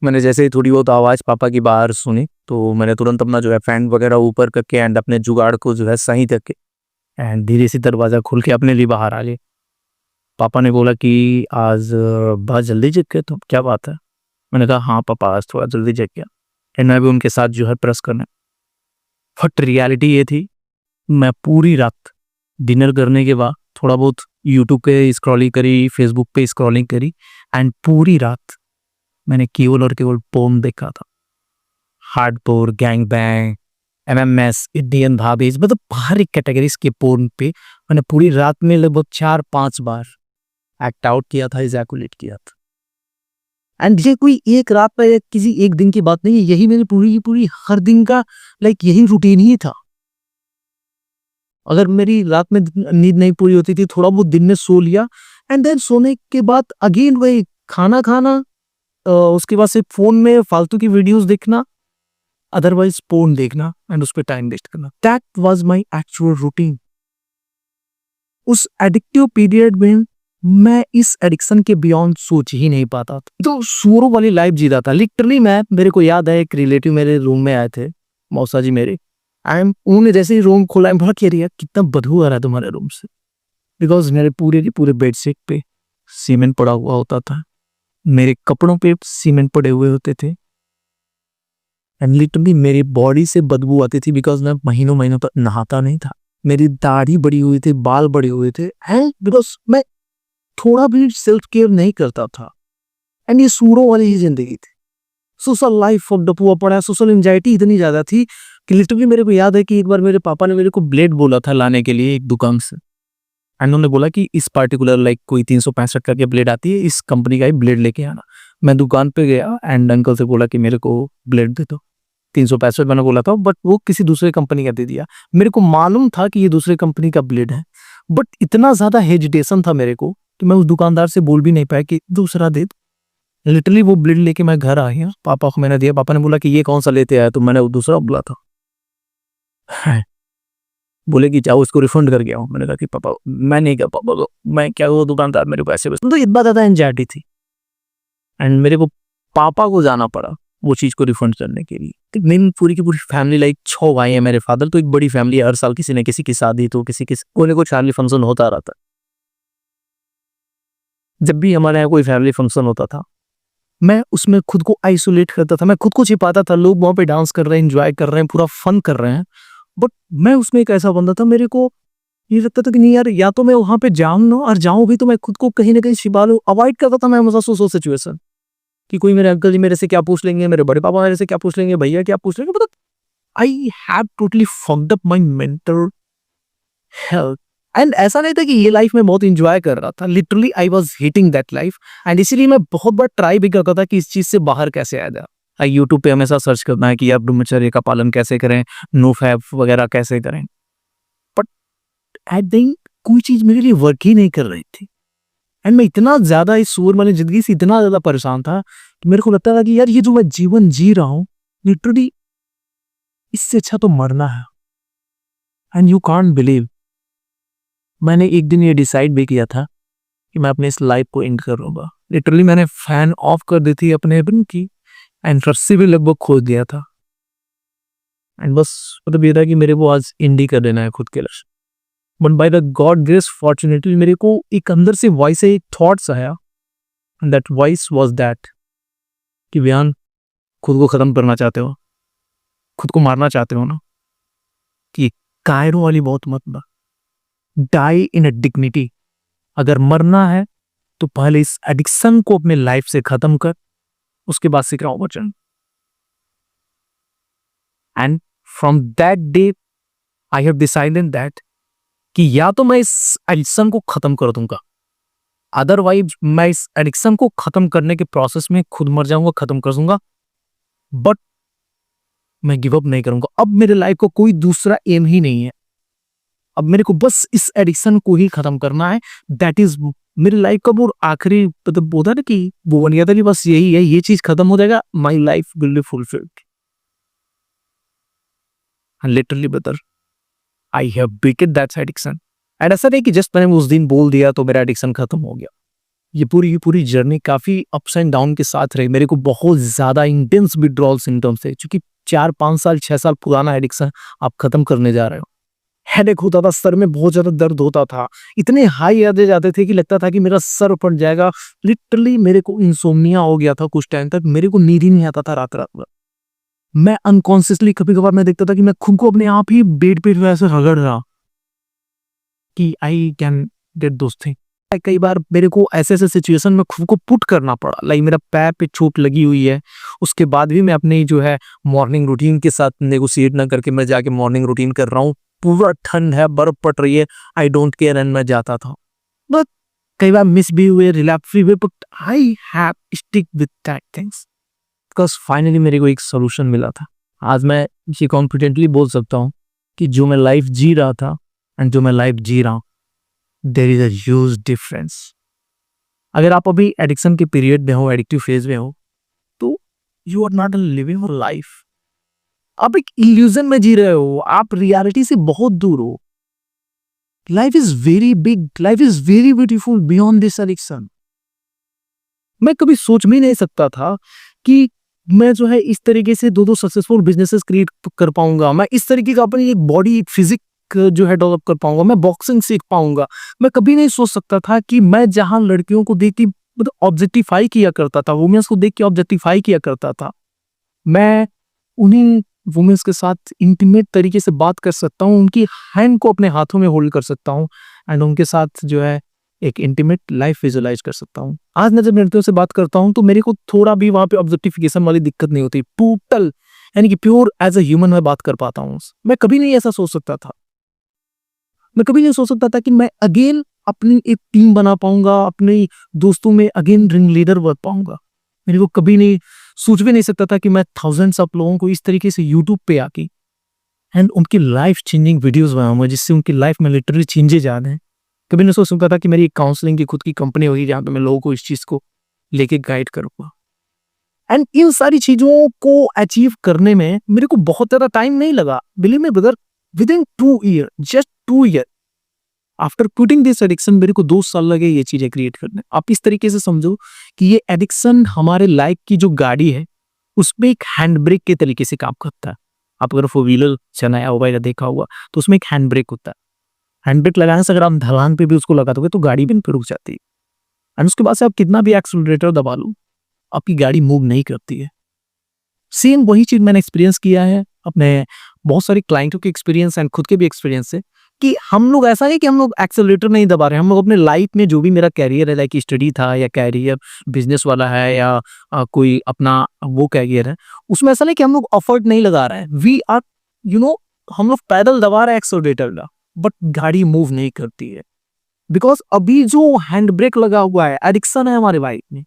मैंने जैसे ही थोड़ी बहुत आवाज़ पापा की बाहर सुनी तो मैंने तुरंत अपना जो है फैन वगैरह ऊपर करके एंड अपने जुगाड़ को जो है सही करके एंड धीरे से दरवाज़ा खोल के अपने लिए बाहर आ गए। पापा ने बोला कि आज बहुत जल्दी जग गए तुम, क्या बात है? मैंने कहा हाँ पापा, आज थोड़ा जल्दी जग गया। एंड मैं भी उनके साथ जो है प्रेस करने, बट रियलिटी ये थी, मैं पूरी रात डिनर करने के बाद थोड़ा बहुत यूट्यूब पे स्क्रॉलिंग करी, फेसबुक पे स्क्रॉलिंग करी एंड पूरी रात मैंने केवल और केवल पोर्न देखा था। Hardcore, gang bang, MMS, Indian bhabhis, मतलब हर एक कैटेगरीज के पोर्न पे मैंने पूरी रात में लगभग 4-5 बार एक्ट आउट किया था, इजैकुलेट किया था। एंड ये कोई एक रात का या किसी एक दिन की बात नहीं है, यही मेरी पूरी की पूरी हर दिन का यही रूटीन ही था। अगर मेरी रात में नींद नहीं पूरी होती थी, थोड़ा बहुत दिन में सो लिया एंड देन सोने के बाद अगेन वही खाना खाना, उसके बाद से फोन में फालतू की वीडियोस देखना, अदरवाइज पोर्न देखना एंड उस पर टाइम वेस्ट करना। That was my actual routine. उस एडिक्टिव पीरियड में मैं इस एडिक्शन के बियॉन्ड सोच ही नहीं पाता था, तो सुअरों वाली लाइफ जी रहा था लिटरली। मैं, मेरे को याद है एक रिलेटिव मेरे रूम में आए थे, मौसा जी मेरे, एंड उन्होंने जैसे ही रूम खोला, बोला कह रही है कितना बदबू आ रहा है तुम्हारे रूम से, बिकॉज मेरे पूरे के पूरे बेडशीट पे सीमेंट पड़ा हुआ होता था, मेरे कपड़ों पे सीमेंट पड़े हुए होते थे एंड लिटरली मेरी बॉडी से बदबू आती थी, बिकॉज मैं महीनों महीनों तक नहाता नहीं था। मेरी दाढ़ी बड़ी हुई थी, बाल बड़े हुए थे एंड बिकॉज मैं थोड़ा भी सेल्फ केयर नहीं करता था एंड ये सूरों वाली ही जिंदगी थी। सोशल लाइफ ऑफ डपुआ पड़ा, सोशल एंजाइटी इतनी ज्यादा थी कि लिटरली मेरे को याद है कि एक बार मेरे पापा ने मेरे को ब्लेड बोला था लाने के लिए एक दुकान से, एंड उन्होंने बोला कि इस पार्टिकुलर कोई 365 का के ब्लेड आती है, इस कंपनी का ही ब्लेड लेके आना। मैं दुकान पे गया एंड अंकल से बोला कि मेरे को ब्लेड दे दो। 365 मैंने बोला था, बट वो किसी दूसरे कंपनी का दे दिया। मेरे को मालूम था कि ये दूसरे कंपनी का ब्लेड है, बट इतना ज्यादा हेजिटेशन था मेरे को कि मैं उस दुकानदार से बोल भी नहीं पाया कि दूसरा दे दो। लिटरली वो ब्लेड लेके मैं घर आ गया, पापा को मैंने दिया। पापा ने बोला कि ये कौन सा लेते आया, तो मैंने वो दूसरा बोला था। बोले कि जाओ इसको रिफंड करके आओ। मैंने कहा कि पापा मैं नहीं गया, पापा को मैं क्या, वो दुकानदार मेरे को ऐसे, बस तो इतना ज्यादा एंजाइटी थी एंड मेरे को पापा को जाना पड़ा वो चीज को रिफंड करने के लिए। तो मेरी पूरी की पूरी फैमिली 6 भाई है मेरे फादर, तो एक बड़ी फैमिली है। हर साल किसी न किसी की शादी, तो किसी कोने को फैमिली फंक्शन होता रहता। जब भी हमारे यहाँ कोई फैमिली फंक्शन होता था, मैं उसमें खुद को आइसोलेट करता था, मैं खुद को छिपाता था। लोग वहां पे डांस कर रहे हैं, एंजॉय कर रहे हैं, पूरा फन कर रहे हैं, बट मैं उसमें एक ऐसा बंदा था, मेरे को ये लगता था कि नहीं यार, या तो मैं वहां पे जाऊं ना, और जाऊं भी तो मैं खुद को कहीं ना कहीं छिपा लूं। अवॉइड करता था मैं हमेशा सोशल सिचुएशन, कि कोई मेरे अंकल जी मेरे से क्या पूछ लेंगे, मेरे बड़े पापा मेरे से क्या पूछ लेंगे, भैया क्या पूछ लेंगे, मतलब I have totally fucked up my mental health. And ऐसा नहीं था कि ये लाइफ में बहुत इंजॉय कर रहा था, literally I was hating that life. And इसीलिए मैं बहुत बार ट्राई भी करता था कि इस चीज से बाहर कैसे आया जाए। यूट्यूब पे हमेशा सर्च करना है कि आप ब्रह्मचर्य का पालन कैसे करें, नो फैप वगैरह कैसे करें, बट आई थिंक कोई चीज मेरे लिए वर्क ही नहीं कर रही थी। एंड मैं इतना ज्यादा इस सूर वाली जिंदगी से इतना ज्यादा परेशान था कि मेरे को लगता था कि यार ये जो मैं जीवन जी रहा हूँ, लिटरली इससे अच्छा तो मरना है। एंड यू कांट बिलीव, मैंने एक दिन ये डिसाइड भी किया था कि मैं अपने इस लाइफ को एंड करूंगा। लिटरली मैंने फैन ऑफ कर दी थी अपने रूम की एंड रस्सी भी लगभग खोद दिया था एंड बस मतलब ये था कि मेरे को आज एंड ही कर देना है खुद के लिए। But by the God grace fortunately मेरे को एक अंदर से वॉइस से एक थॉट्स आया, and that voice was that कि बयान, खुद को खत्म करना चाहते हो, खुद को मारना चाहते हो ना, कि कायरों वाली बहुत मत बा, डाई इन अ डिग्निटी। अगर मरना है तो पहले इस एडिक्शन को अपने लाइफ से खत्म कर, उसके बाद सीख रहा हूं वचन। And from that day I have decided that कि या तो मैं इस एडिक्शन को खत्म कर दूंगा, अदरवाइज मैं इस एडिक्शन को खत्म करने के प्रोसेस में खुद मर जाऊंगा, खत्म कर दूंगा, बट मैं गिव अप नहीं करूंगा। अब मेरे लाइफ को कोई दूसरा एम ही नहीं है, अब मेरे को बस इस एडिक्शन को ही खत्म करना है। दैट इज मेरी लाइफ का वो आखिरी मतलब होता है ना कि वो बन गया था कि बस यही है, ये चीज खत्म हो जाएगा, my life will be fulfilled. Literally brother, I have beated that addiction. And ऐसा नहीं कि जस्ट मैंने उस दिन बोल दिया तो मेरा एडिक्शन खत्म हो गया। ये पूरी की पूरी जर्नी काफ़ी अप्स एंड डाउन के साथ रही। मेरे को बहुत ज़्यादा इंटेंस विथड्रॉल सिम्पटम्स थे, क्योंकि 4-5 साल, 6 साल पुराना एडिक्शन आप खत्म करने जा रहे हो। हेडेक होता था, सर में बहुत ज़्यादा दर्द होता था, इतने हाई आ जाते थे कि लगता था कि मेरा सर फट जाएगा। लिटरली मेरे को इंसोम्निया हो गया था कुछ टाइम तक, मेरे को नींद ही नहीं आता था रात-रात भर। मैं अनकॉन्शियसली कभी-कभार मैं देखता था कि मैं खुद को अपने आप ही बेड पे ऐसे रगड़ रहा कि I can get those thing. कई बार मेरे को ऐसे-ऐसे सिचुएशन में खुद को पुट करना पड़ा, लाइक मेरा पैर पे चोट लगी हुई है, उसके बाद भी मैं अपनी जो है मॉर्निंग रूटीन के साथ नेगोशिएट ना करके मैं जाके मॉर्निंग रूटीन कर रहा हूँ। पूरा ठंड है, बर्फ पड़ रही है, आई डोंट केयर, एंड मैं जाता था। बट कई बार मिस भी हुए, रिलैप्स भी हुए, but I have stick with that things because finally मेरे को एक सॉल्यूशन मिला था। आज मैं ये कॉन्फिडेंटली बोल सकता हूँ कि जो मैं लाइफ जी रहा था एंड जो मैं लाइफ जी रहा हूँ, there is a huge difference. अगर आप अभी एडिक्शन के पीरियड में हो, एडिक्टिव फेज में हो, तो you are not living your life. आप एक इल्यूजन में जी रहे हो, आप रियलिटी से बहुत दूर हो। Life is very big, life is very beautiful beyond this addiction. मैं कभी सोच भी नहीं सकता था कि मैं जो है इस तरीके से दो सक्सेसफुल बिजनेसेस क्रिएट कर पाऊंगा, मैं इस तरीके का अपनी एक बॉडी फिजिक जो है डेवलप कर पाऊंगा, मैं बॉक्सिंग सीख पाऊंगा। मैं कभी नहीं सोच सकता था कि मैं जहां लड़कियों को देख के मतलब ऑब्जेक्टिफाई किया करता था, वुमेन्स को देख के ऑब्जेक्टिफाई किया करता था, मैं उन्हीं वुमेन्स के साथ इंटीमेट तरीके से बात कर सकता हूँ, उनकी हैंड को अपने हाथों में होल्ड कर सकता हूँ एंड उनके साथ जो है एक इंटीमेट लाइफ विजुअलाइज कर सकता हूँ। आज मैं जब लड़कियों से बात करता हूँ तो मेरे को थोड़ा भी वहां पे ऑब्जेक्टिफिकेशन वाली दिक्कत नहीं होती। टोटल यानी कि प्योर एज अ ह्यूमन मैं बात कर पाता हूँ। मैं कभी नहीं ऐसा सोच सकता था। मैं कभी नहीं सोच सकता था कि मैं अगेन अपनी एक टीम बना पाऊंगा, अपने दोस्तों में अगेन रिंग लीडर बन पाऊंगा। मेरे को कभी नहीं सोच भी नहीं सकता था कि मैं थाउजेंड्स ऑफ लोगों को इस तरीके से यूट्यूब पे आके एंड उनकी लाइफ चेंजिंग वीडियोस बनाऊंगा, जिससे उनकी लाइफ में लिटरली चेंजेज आ रहे हैं। कभी नहीं सोच सकता था कि मेरी एक काउंसलिंग की खुद की कंपनी होगी जहाँ पे मैं लोगों को इस चीज को लेके गाइड करूंगा। एंड इन सारी चीजों को अचीव करने में मेरे को बहुत ज्यादा टाइम नहीं लगा। Believe me brother, with in 2 year, just 2 year after quitting this addiction, मेरे को 2 साल लगे ये चीजें क्रिएट करने। आप इस तरीके से समझो कि ये एडिक्शन हमारे लाइफ की जो गाड़ी है उसमें एक हैंड ब्रेक के तरीके से काम करता है। आप अगर 4 व्हीलर चलाया होगा या देखा होगा तो उसमें एक हैंड ब्रेक होता है। हैंड ब्रेक लगाने से अगर आप ढलान पे भी उसको लगा दोगे तो गाड़ी भी रुक जाती है। एंड उसके बाद से आप कितना भी एक्सीलरेटर दबा लो, आपकी गाड़ी मूव नहीं करती है। सेम वही चीज मैंने एक्सपीरियंस किया है अपने बहुत सारे क्लाइंटों के एक्सपीरियंस एंड खुद के भी एक्सपीरियंस से, कि हम लोग ऐसा नहीं कि हम लोग एक्सेलरेटर नहीं दबा रहे हैं। हम लोग अपने लाइफ में जो भी मेरा कैरियर है, लाइक स्टडी था या कैरियर बिजनेस वाला है या कोई अपना वो कैरियर है, उसमें ऐसा नहीं कि हम लोग एफर्ट नहीं लगा रहे हैं। वी आर हम लोग पैदल दबा रहे हैं एक्सेलरेटर का, बट गाड़ी मूव नहीं करती है। बिकॉज अभी जो हैंड ब्रेक लगा हुआ है, एडिक्शन है हमारे लाइफ में।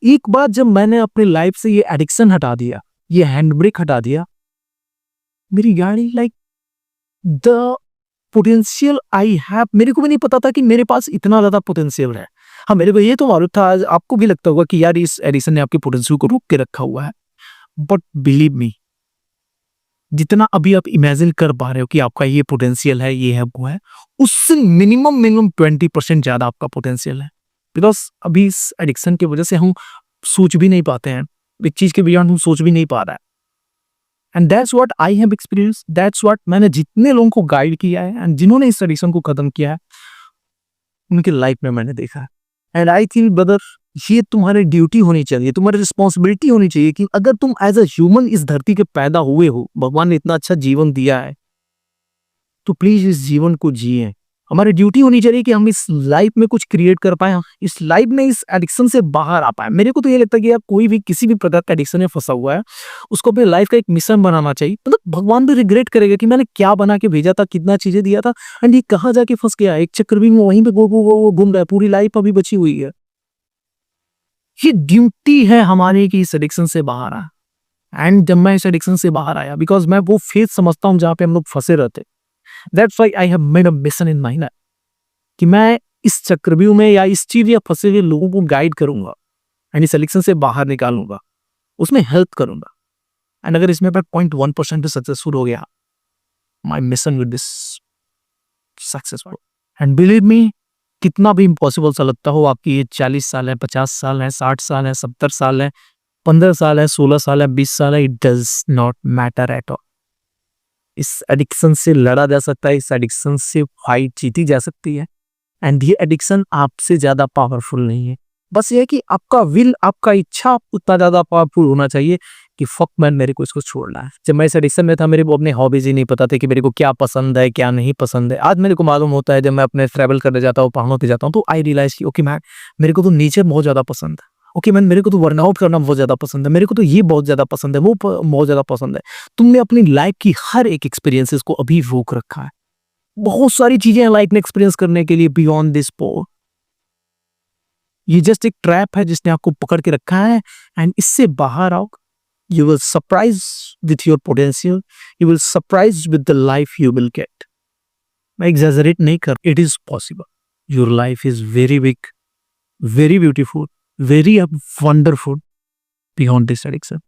एक बार जब मैंने अपनी लाइफ से ये एडिक्शन हटा दिया, ये हैंड ब्रेक हटा दिया, मेरी गाड़ी like the potential I have, मेरे को भी नहीं पता था कि मेरे पास इतना ज्यादा पोटेंशियल है। हाँ, मेरे को ये तो मालूम था, आपको भी लगता होगा कि यार इस एडिक्शन ने आपके पोटेंशियल को रोक के रखा हुआ है, बट बिलीव मी, जितना अभी आप इमेजिन कर पा रहे हो कि आपका ये पोटेंशियल है, ये है, वो है, उससे मिनिमम 20% ज्यादा आपका पोटेंशियल है। बिकॉज अभी इस एडिक्शन की वजह से हम सोच भी नहीं पाते हैं, एक चीज के बियॉन्ड हम सोच भी नहीं पा रहा है। And that's what I have experience, that's what मैंने जितने लोगों को गाइड किया है एंड जिन्होंने इस एडिक्शन को खत्म किया है, उनकी लाइफ में मैंने देखा है। एंड आई थिंक ब्रदर, ये तुम्हारी ड्यूटी होनी चाहिए, तुम्हारी रिस्पॉन्सिबिलिटी होनी चाहिए कि अगर तुम एज अ ह्यूमन इस धरती के पैदा हुए हो, भगवान ने इतना अच्छा जीवन दिया है, तो प्लीज इस जीवन को जिए। हमारी ड्यूटी होनी चाहिए कि हम इस लाइफ में कुछ क्रिएट कर पाए, इस लाइफ में इस एडिक्शन से बाहर आ पाए। मेरे को तो ये लगता है कि यार कोई भी किसी भी प्रकार का एडिक्शन में फंसा हुआ है, उसको अपने लाइफ का एक मिशन बनाना चाहिए। मतलब भगवान भी रिग्रेट करेगा कि मैंने क्या बना के भेजा था, कितना चीजें दिया था, एंड ये कहाँ जाके फंस गया, एक चक्रव्यूह में वहीं पे वो घूम रहा है, पूरी लाइफ अभी बची हुई है। ये ड्यूटी है हमारी कि इस एडिक्शन से बाहर आए। एंड जब मैं इस एडिक्शन से बाहर आया, बिकॉज मैं वो फेज समझता हूँ जहाँ पे हम लोग फंसे रहते, that's why I have made a mission in my life कि मैं इस चक्रव्यूह में या इस चीज या फंसे हुए लोगों को गाइड करूंगा एंड इस एडिक्शन से बाहर निकालूंगा, उसमें हेल्प करूंगा। एंड अगर इसमें मैं 0.1% भी सक्सेसफुल हो गया, my mission with this successful. And believe me, कितना भी इम्पॉसिबल सा लगता हो, आपकी एज 40 साल है, 50 साल है, 60 साल है, 70 साल है, 15 साल है, 16 साल है, 20 साल है, it does not matter at all. इस एडिक्शन से लड़ा जा सकता है, इस एडिक्शन से फाइट जीती जा सकती है, एंड ये एडिक्शन आपसे ज़्यादा पावरफुल नहीं है। बस ये है कि आपका विल, आपका इच्छा उतना ज़्यादा पावरफुल होना चाहिए कि फक मैन, मेरे को इसको छोड़ना है। जब मैं इस एडिक्शन में था, मेरे को अपने हॉबीज़ ही नहीं पता थे कि मेरे को क्या पसंद है, क्या नहीं पसंद है। आज मेरे को मालूम होता है, जब मैं अपने ट्रैवल करने जाता हूँ, पहाड़ों पे जाता हूँ, तो आई रियलाइज़ कि ओके मैन, मेरे को तो नेचर बहुत ज़्यादा पसंद है। ओके मैन, मेरे को तो वर्कआउट करना बहुत ज़्यादा पसंद है, मेरे को तो ये बहुत ज़्यादा पसंद है, वो बहुत ज़्यादा पसंद है। तुमने अपनी लाइफ की हर एक एक्सपीरियंसेस को अभी रोक रखा है। बहुत सारी चीज़ें हैं लाइफ में एक्सपीरियंस करने के लिए बियॉन्ड दिस पोर। ये जस्ट एक ट्रैप है जिसने आपको पकड़ के रखा है, एंड इससे बाहर आओ। You will surprise with your potential. You will surprise with the life you will get. मैं exaggerate नहीं कर, it is possible. Your life is very big, very beautiful, very wonderful beyond this addiction.